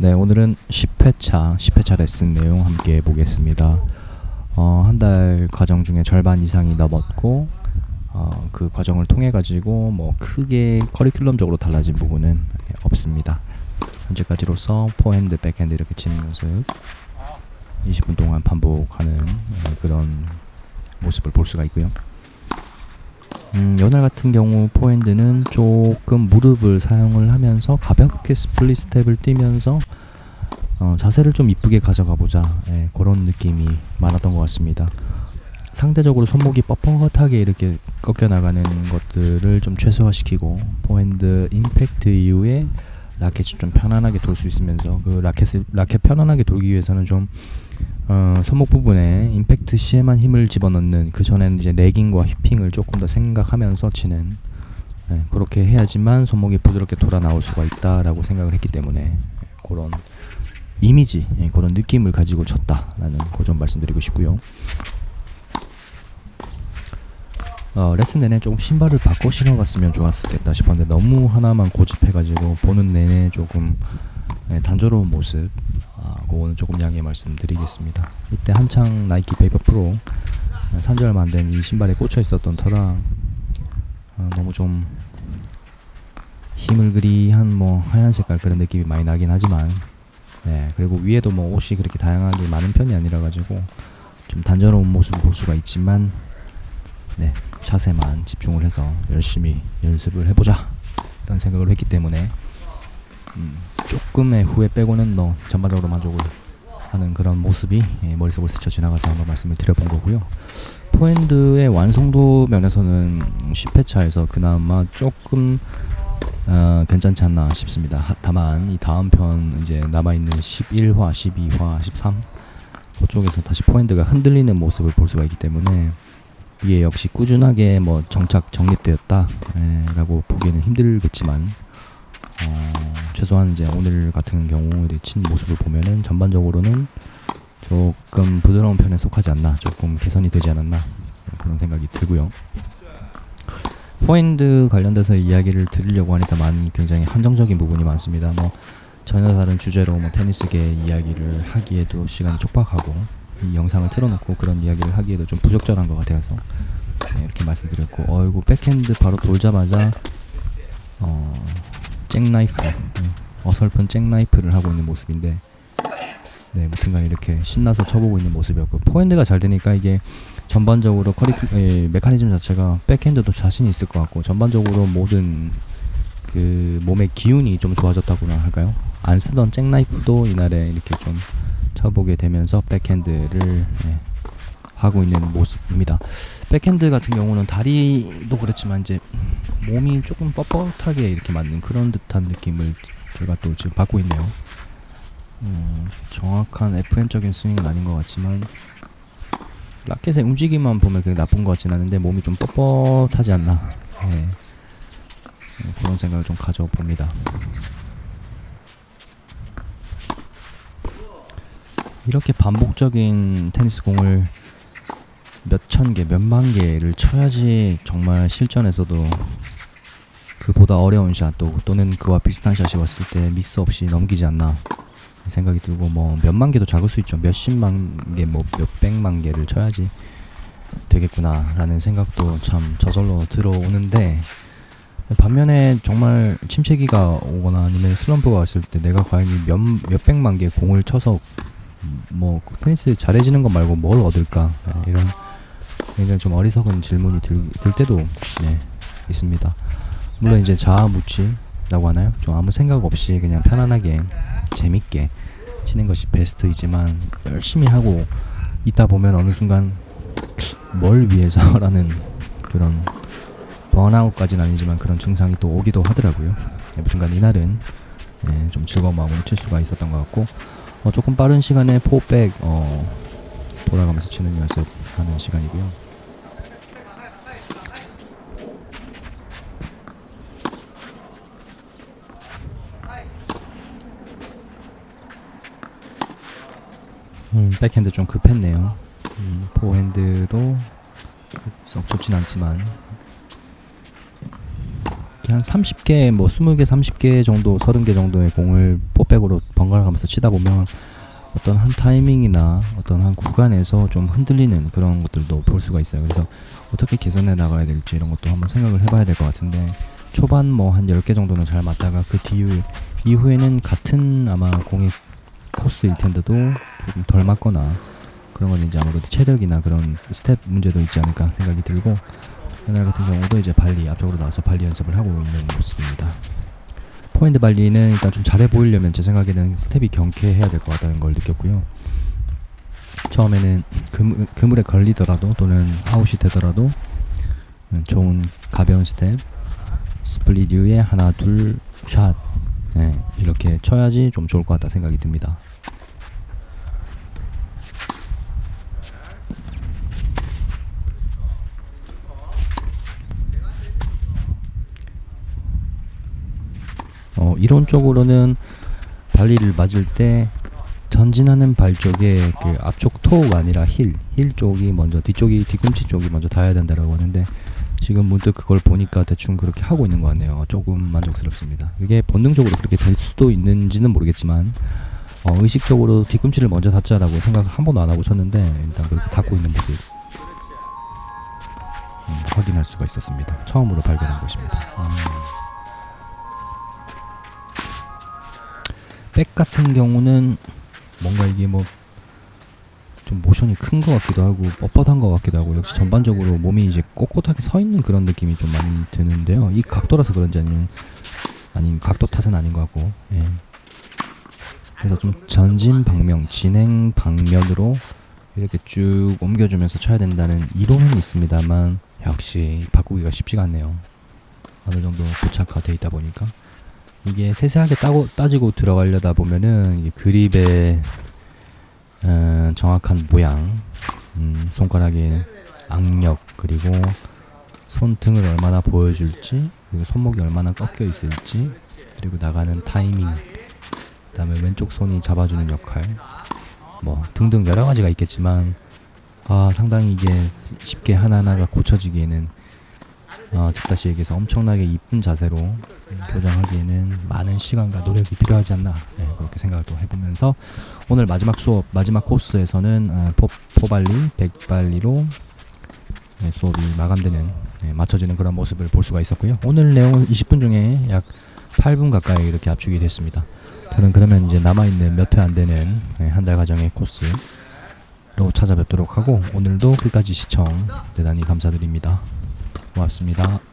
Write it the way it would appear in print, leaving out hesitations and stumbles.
네, 오늘은 10회차 레슨 내용 함께 보겠습니다. 한 달 과정 중에 절반 이상이 넘었고, 그 과정을 통해 가지고 뭐 크게 커리큘럼적으로 달라진 부분은 없습니다. 현재까지로서 포핸드, 백핸드 이렇게 치는 모습 20분 동안 반복하는 그런 모습을 볼 수가 있고요. 이날 같은 경우 포핸드는 조금 무릎을 사용을 하면서 가볍게 스플릿 스텝을 뛰면서 자세를 좀 이쁘게 가져가 보자, 그런 느낌이 많았던 것 같습니다. 상대적으로 손목이 뻣뻣하게 이렇게 꺾여 나가는 것들을 좀 최소화시키고 포핸드 임팩트 이후에 라켓이 좀 편안하게 돌 수 있으면서 그 라켓 편안하게 돌기 위해서는 좀 손목 부분에 임팩트 시에만 힘을 집어넣는, 그 전에는 이제 레깅과 휘핑을 조금 더 생각하면서 치는, 그렇게 해야지만 손목이 부드럽게 돌아 나올 수가 있다라고 생각을 했기 때문에 그런 이미지, 그런 느낌을 가지고 쳤다라는 그 점 말씀드리고 싶고요. 레슨 내내 조금 신발을 바꿔 신어갔으면 좋았겠다 싶었는데 너무 하나만 고집해가지고 보는 내내 조금 단조로운 모습, 그거는 조금 양해 말씀드리겠습니다. 이때 한창 나이키 베이퍼 프로 산지 얼마 안 된 이 신발에 꽂혀 있었던 터라 너무 좀 힘을 그리한 뭐 하얀 색깔 그런 느낌이 많이 나긴 하지만, 그리고 위에도 뭐 옷이 그렇게 다양하게 많은 편이 아니라 가지고 좀 단조로운 모습을 볼 수가 있지만, 샷에만 집중을 해서 열심히 연습을 해보자 이런 생각을 했기 때문에 조금의 후회 빼고는 전반적으로 만족을 하는 그런 모습이 머릿속을 스쳐 지나가서 한번 말씀을 드려본 거고요. 포핸드의 완성도 면에서는 10회차에서 그나마 조금 괜찮지 않나 싶습니다. 다만 이 다음 편 이제 남아있는 11화, 12화, 13 그쪽에서 다시 포핸드가 흔들리는 모습을 볼 수가 있기 때문에 이게 역시 꾸준하게 뭐 정립되었다 라고 보기에는 힘들겠지만, 최소한 이제 오늘 같은 경우 친 모습을 보면은 전반적으로는 조금 부드러운 편에 속하지 않나, 조금 개선이 되지 않았나 그런 생각이 들고요. 포핸드 관련돼서 이야기를 드리려고 하니까 굉장히 한정적인 부분이 많습니다. 뭐 전혀 다른 주제로 뭐 테니스계 이야기를 하기에도 시간이 촉박하고 이 영상을 틀어놓고 그런 이야기를 하기에도 좀 부적절한 것 같아서 이렇게 말씀드렸고, 이거 백핸드 바로 돌자마자 잭나이프, 어설픈 잭나이프를 하고 있는 모습인데, 무튼간 이렇게 신나서 쳐보고 있는 모습이었고, 포핸드가 잘 되니까 이게 전반적으로 메커니즘 자체가 백핸드도 자신이 있을 것 같고, 전반적으로 모든 그 몸의 기운이 좀 좋아졌다고나 할까요? 안 쓰던 잭나이프도 이날에 이렇게 좀 쳐보게 되면서 백핸드를 하고 있는 모습입니다. 백핸드 같은 경우는 다리도 그렇지만 이제 몸이 조금 뻣뻣하게 이렇게 맞는 그런 듯한 느낌을 제가 또 지금 받고 있네요. 정확한 FM적인 스윙은 아닌 것 같지만 라켓의 움직임만 보면 그게 나쁜 것 같진 않은데 몸이 좀 뻣뻣하지 않나, 그런 생각을 좀 가져봅니다. 이렇게 반복적인 테니스 공을 몇천 개, 몇만 개를 쳐야지 정말 실전에서도 그보다 어려운 샷 또는 그와 비슷한 샷이 왔을 때 미스 없이 넘기지 않나 생각이 들고, 뭐 몇만 개도 작을 수 있죠. 몇십만 개, 뭐 몇백만 개를 쳐야지 되겠구나 라는 생각도 참 저절로 들어오는데, 반면에 정말 침체기가 오거나 아니면 슬럼프가 왔을 때 내가 과연 몇백만 개 공을 쳐서 뭐 테니스 잘해지는 것 말고 뭘 얻을까, 이런 굉장히 좀 어리석은 질문이 들 때도 있습니다. 물론 이제 자아무치라고 하나요? 좀 아무 생각 없이 그냥 편안하게 재밌게 치는 것이 베스트이지만, 열심히 하고 있다 보면 어느 순간 뭘 위해서라는 그런 번아웃까지는 아니지만 그런 증상이 또 오기도 하더라고요. 아무튼간 이날은 좀 즐거운 마음으로 칠 수가 있었던 것 같고, 조금 빠른 시간에 포백 돌아가면서 치는 연습하는 시간이고요. 백핸드 좀 급했네요. 포핸드도 썩 좋진 않지만 한 30개, 뭐 20개, 30개 정도, 30개 정도의 공을 포백으로 번갈아 가면서 치다 보면 어떤 한 타이밍이나 어떤 한 구간에서 좀 흔들리는 그런 것들도 볼 수가 있어요. 그래서 어떻게 개선해 나가야 될지 이런 것도 한번 생각을 해봐야 될 것 같은데, 초반 뭐 한 10개 정도는 잘 맞다가 그 이후에는 같은 아마 공의 코스일 텐데도 조금 덜 맞거나 그런 건 이제 아무래도 체력이나 그런 스텝 문제도 있지 않을까 생각이 들고, 이날 같은 경우도 이제 발리 앞쪽으로 나와서 발리 연습을 하고 있는 모습입니다. 포핸드 발리는 일단 좀 잘해 보이려면 제 생각에는 스텝이 경쾌해야 될 것 같다는 걸 느꼈고요. 처음에는 그물에 걸리더라도 또는 아웃이 되더라도 좋은 가벼운 스텝, 스플릿 이후에 하나 둘 샷, 네, 이렇게 쳐야지 좀 좋을 것 같다 생각이 듭니다. 이론적으로는 발리를 맞을 때 전진하는 발 쪽에 그 앞쪽 토우가 아니라 힐 쪽이 먼저, 뒤꿈치 쪽이 먼저 닿아야 된다라고 하는데, 지금 문득 그걸 보니까 대충 그렇게 하고 있는 것 같네요. 조금 만족스럽습니다. 이게 본능적으로 그렇게 될 수도 있는지는 모르겠지만 의식적으로 뒤꿈치를 먼저 닿자라고 생각을 한 번도 안 하고 쳤는데 일단 그렇게 닿고 있는 모습 확인할 수가 있었습니다. 처음으로 발견한 것입니다. 백 같은 경우는 뭔가 이게 뭐 좀 모션이 큰 것 같기도 하고 뻣뻣한 것 같기도 하고, 역시 전반적으로 몸이 이제 꼿꼿하게 서 있는 그런 느낌이 좀 많이 드는데요. 이 각도라서 그런지 아닌 각도 탓은 아닌 것 같고, 예. 그래서 좀 전진 방면, 진행 방면으로 이렇게 쭉 옮겨주면서 쳐야 된다는 이론은 있습니다만 역시 바꾸기가 쉽지가 않네요. 어느 정도 고착화되어 있다 보니까 이게 세세하게 따지고 들어가려다 보면은 이게 그립의 정확한 모양, 손가락의 악력, 그리고 손등을 얼마나 보여줄지, 그리고 손목이 얼마나 꺾여 있을지, 그리고 나가는 타이밍, 그 다음에 왼쪽 손이 잡아주는 역할, 뭐 등등 여러 가지가 있겠지만 상당히 이게 쉽게 하나하나가 고쳐지기에는 득다시 얘기해서 엄청나게 이쁜 자세로 교정하기에는 많은 시간과 노력이 필요하지 않나, 그렇게 생각을 또 해보면서 오늘 마지막 수업, 마지막 코스에서는 포발리, 백발리로 수업이 마감되는, 맞춰지는 그런 모습을 볼 수가 있었고요. 오늘 내용은 20분 중에 약 8분 가까이 이렇게 압축이 됐습니다. 저는 그러면 이제 남아있는 몇 회 안 되는 한 달 과정의 코스로 찾아뵙도록 하고, 오늘도 끝까지 시청 대단히 감사드립니다. 고맙습니다.